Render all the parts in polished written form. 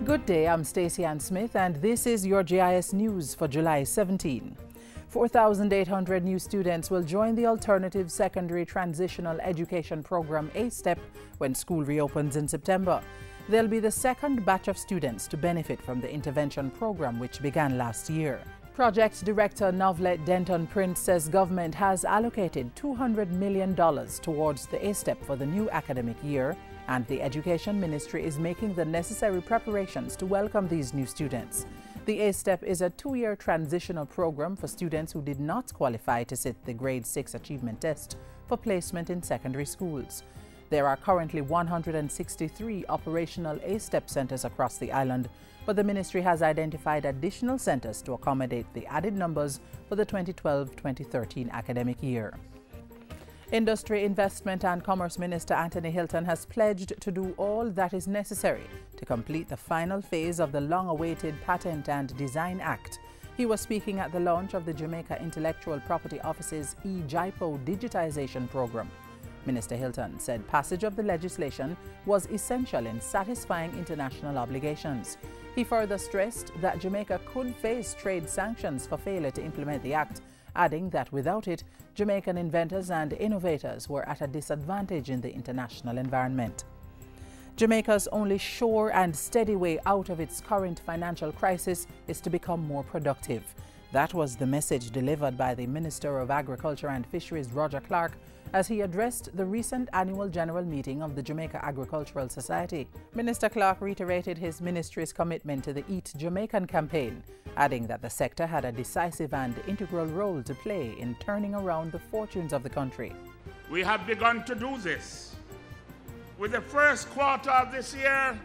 Good day, I'm Stacey Ann Smith and this is your Jis News for July 17. 4,800 new students will join the Alternative Secondary Transitional Education Program A-STEP when school reopens in September. They'll be the second batch of students to benefit from the intervention program which began last year. Project Director Novlet Denton Prince says government has allocated $200 million towards the A-STEP for the new academic year, and the Education Ministry is making the necessary preparations to welcome these new students. The A-STEP is a 2-year transitional program for students who did not qualify to sit the Grade 6 Achievement Test for placement in secondary schools. There are currently 163 operational A-STEP centers across the island, but the ministry has identified additional centers to accommodate the added numbers for the 2012-2013 academic year. Industry, Investment and Commerce Minister Anthony Hilton has pledged to do all that is necessary to complete the final phase of the long-awaited Patent and Design Act. He was speaking at the launch of the Jamaica Intellectual Property Office's e-JIPO digitization program. Minister Hilton said passage of the legislation was essential in satisfying international obligations. He further stressed that Jamaica could face trade sanctions for failure to implement the act, adding that without it, Jamaican inventors and innovators were at a disadvantage in the international environment. Jamaica's only sure and steady way out of its current financial crisis is to become more productive. That was the message delivered by the Minister of Agriculture and Fisheries, Roger Clark, as he addressed the recent annual general meeting of the Jamaica Agricultural Society. Minister Clark reiterated his ministry's commitment to the Eat Jamaican campaign, adding that the sector had a decisive and integral role to play in turning around the fortunes of the country. We have begun to do this. With the first quarter of this year,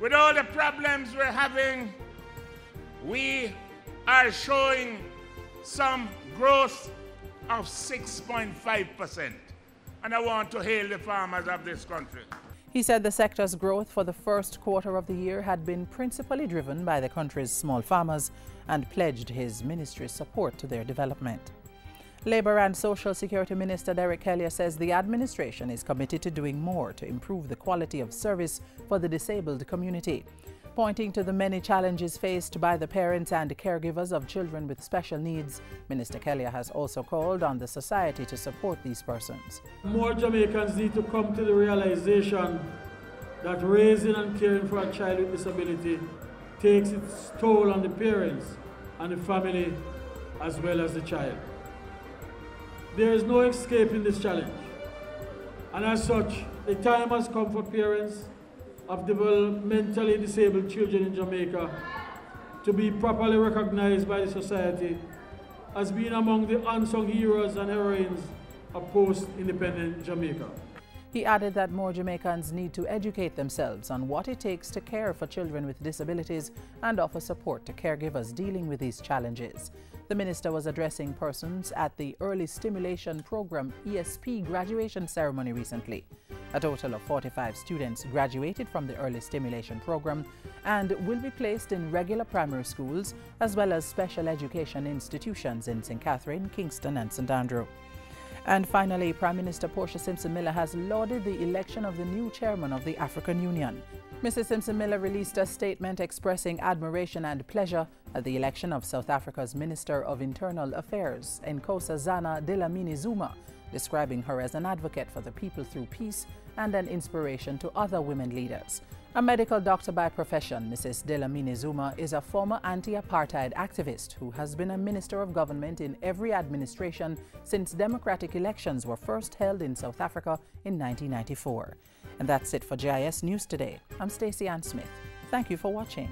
with all the problems we're having, we are showing some growth of 6.5%. And I want to hail the farmers of this country. He said the sector's growth for the first quarter of the year had been principally driven by the country's small farmers and pledged his ministry's support to their development. Labour and Social Security Minister Derek Kelly says the administration is committed to doing more to improve the quality of service for the disabled community. Pointing to the many challenges faced by the parents and caregivers of children with special needs, Minister Kelly has also called on the society to support these persons. More Jamaicans need to come to the realization that raising and caring for a child with disability takes its toll on the parents and the family as well as the child. There is no escaping this challenge, and as such, the time has come for parents of developmentally disabled children in Jamaica to be properly recognized by the society as being among the unsung heroes and heroines of post-independent Jamaica. He added that more Jamaicans need to educate themselves on what it takes to care for children with disabilities and offer support to caregivers dealing with these challenges. The minister was addressing persons at the Early Stimulation Program ESP graduation ceremony recently. A total of 45 students graduated from the Early Stimulation Program and will be placed in regular primary schools as well as special education institutions in St. Catherine, Kingston and St. Andrew. And finally, Prime Minister Portia Simpson-Miller has lauded the election of the new chairman of the African Union. Mrs. Simpson-Miller released a statement expressing admiration and pleasure at the election of South Africa's Minister of Internal Affairs, Nkosazana Dlamini Zuma, describing her as an advocate for the people through peace and an inspiration to other women leaders. A medical doctor by profession, Mrs. Dlamini Zuma is a former anti-apartheid activist who has been a minister of government in every administration since democratic elections were first held in South Africa in 1994. And that's it for JIS News today. I'm Stacey Ann Smith. Thank you for watching.